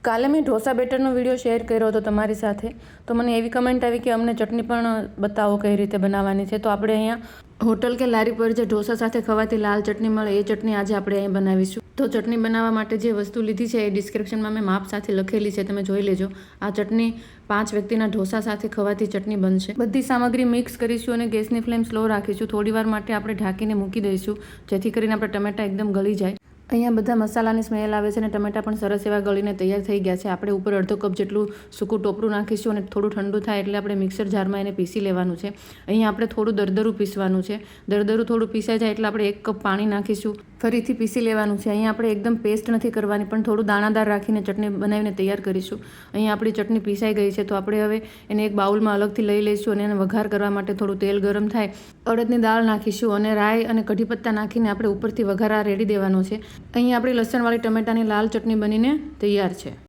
કાલે મેં dosa બેટરનો video share કર્યો હતો તમારી સાથે, તો મને એવી કમેન્ટ આવી કે અમને ચટણી પણ બતાવો કઈ રીતે બનાવવાની છે. તો આપણે અહીંયા હોટલ કે લારી પર જે ઢોસા સાથે ખવાતી લાલ ચટણી મળે એ ચટણી આજે આપણે અહીં બનાવીશું. તો ચટણી બનાવવા માટે જે વસ્તુ લીધી છે એ ડિસ્ક્રિપ્શનમાં મેં માપ સાથે લખેલી છે, તમે જોઈ લેજો. આ ચટણી 5 વ્યક્તિના ઢોસા સાથે ખવાતી ચટણી બનશે. બધી સામગ્રી મિક્સ કરીશું અને ગેસની ફ્લેમ સ્લો રાખીશું. થોડીવાર માટે આપણે ઢાંકીને મૂકી દઈશું, જેથી કરીને આપણે ટમેટા એકદમ ગળી જાય. અહીંયા બધા મસાલાની સ્મેલ આવે છે અને ટમેટા પણ સરસ એવા ગળીને તૈયાર થઈ ગયા છે. આપણે ઉપર અડધો કપ જેટલું સૂકું ટોપરું નાખીશું અને થોડું ઠંડુ થાય એટલે આપણે મિક્સર જારમાં એને પીસી લેવાનું છે. અહીંયા આપણે થોડું દરદરું પીસવાનું છે. દરદરું થોડું પીસાઈ જાય એટલે આપણે 1 કપ પાણી નાખીશું, ફરીથી પીસી લેવાનું છે. અહીંયા આપણે એકદમ પેસ્ટ નથી કરવાની, પણ થોડું દાણાદાર રાખીને ચટણી બનાવીને તૈયાર કરીશું. અહીંયા આપણી ચટણી પીસાઈ ગઈ છે, તો આપણે હવે એને એક બાઉલમાં અલગથી લઈ લઈશું અને એને વઘાર કરવા માટે થોડું તેલ ગરમ થાય, અડદની દાળ નાખીશું અને રાઈ અને કઢી પત્તા નાખીને આપણે ઉપરથી વઘાર રેડી દેવાનો છે. અહીંયા આપણી લસણવાળી ટમેટાની લાલ ચટણી બનીને તૈયાર છે.